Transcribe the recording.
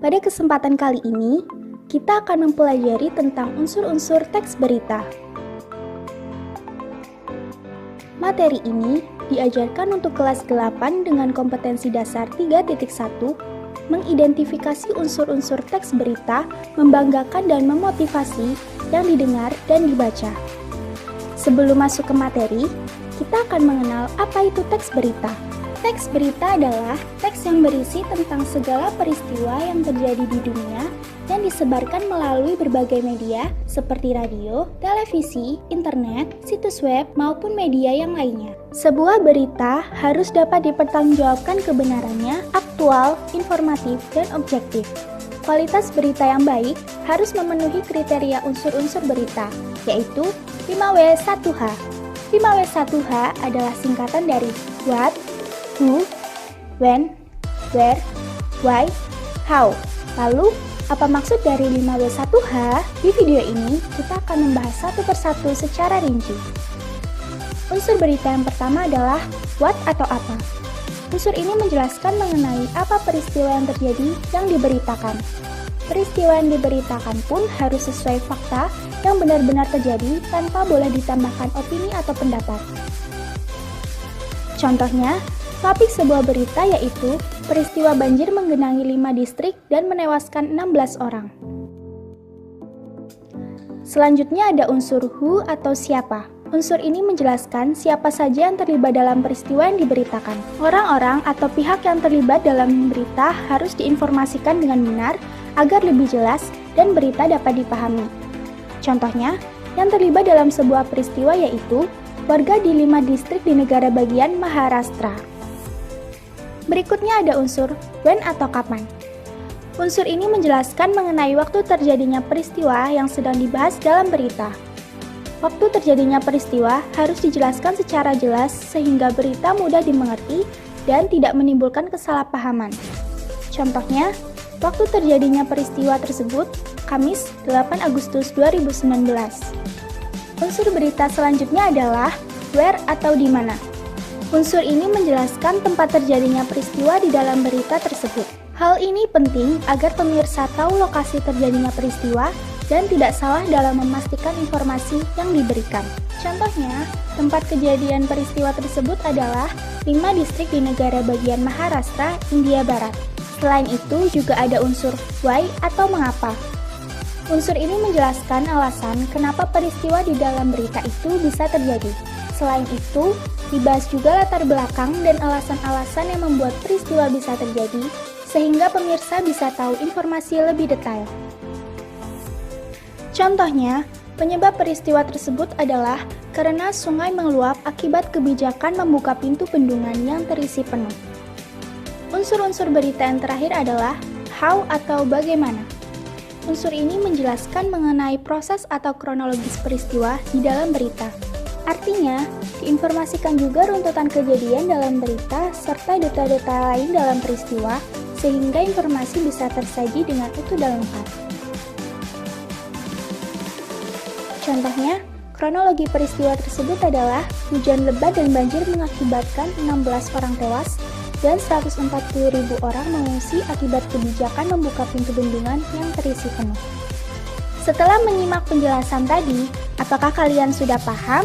Pada kesempatan kali ini, kita akan mempelajari tentang unsur-unsur teks berita. Materi ini diajarkan untuk kelas 8 dengan kompetensi dasar 3.1, mengidentifikasi unsur-unsur teks berita, membanggakan dan memotivasi yang didengar dan dibaca. Sebelum masuk ke materi, kita akan mengenal apa itu teks berita. Teks berita adalah teks yang berisi tentang segala peristiwa yang terjadi di dunia yang disebarkan melalui berbagai media seperti radio, televisi, internet, situs web, maupun media yang lainnya. Sebuah berita harus dapat dipertanggungjawabkan kebenarannya, aktual, informatif, dan objektif. Kualitas berita yang baik harus memenuhi kriteria unsur-unsur berita, yaitu 5W1H. 5W1H adalah singkatan dari what, who, when, where, why, how. Lalu, apa maksud dari 5W1H? Di video ini, kita akan membahas satu persatu secara rinci. Unsur berita yang pertama adalah what atau apa. Unsur ini menjelaskan mengenai apa peristiwa yang terjadi yang diberitakan. Peristiwa yang diberitakan pun harus sesuai fakta yang benar-benar terjadi tanpa boleh ditambahkan opini atau pendapat. Contohnya, topik sebuah berita yaitu peristiwa banjir menggenangi 5 distrik dan menewaskan 16 orang. Selanjutnya ada unsur who atau siapa. Unsur ini menjelaskan siapa saja yang terlibat dalam peristiwa yang diberitakan. Orang-orang atau pihak yang terlibat dalam berita harus diinformasikan dengan benar agar lebih jelas dan berita dapat dipahami. Contohnya, yang terlibat dalam sebuah peristiwa yaitu warga di 5 distrik di negara bagian Maharashtra. Berikutnya ada unsur when atau kapan. Unsur ini menjelaskan mengenai waktu terjadinya peristiwa yang sedang dibahas dalam berita. Waktu terjadinya peristiwa harus dijelaskan secara jelas sehingga berita mudah dimengerti dan tidak menimbulkan kesalahpahaman. Contohnya, waktu terjadinya peristiwa tersebut, Kamis 8 Agustus 2019. Unsur berita selanjutnya adalah where atau di mana. Unsur ini menjelaskan tempat terjadinya peristiwa di dalam berita tersebut. Hal ini penting agar pemirsa tahu lokasi terjadinya peristiwa dan tidak salah dalam memastikan informasi yang diberikan. Contohnya, tempat kejadian peristiwa tersebut adalah 5 distrik di negara bagian Maharashtra, India Barat. Selain itu, juga ada unsur why atau mengapa. Unsur ini menjelaskan alasan kenapa peristiwa di dalam berita itu bisa terjadi. Selain itu, dibahas juga latar belakang dan alasan-alasan yang membuat peristiwa bisa terjadi, sehingga pemirsa bisa tahu informasi lebih detail. Contohnya, penyebab peristiwa tersebut adalah karena sungai meluap akibat kebijakan membuka pintu bendungan yang terisi penuh. Unsur-unsur berita yang terakhir adalah how atau bagaimana. Unsur ini menjelaskan mengenai proses atau kronologis peristiwa di dalam berita. Artinya, diinformasikan juga runtutan kejadian dalam berita serta detail-detail lain dalam peristiwa sehingga informasi bisa tersaji dengan utuh dan lengkap. Contohnya, kronologi peristiwa tersebut adalah hujan lebat dan banjir mengakibatkan 16 orang tewas dan 140.000 orang mengungsi akibat kebijakan membuka pintu bendungan yang terisi penuh. Setelah menyimak penjelasan tadi, apakah kalian sudah paham?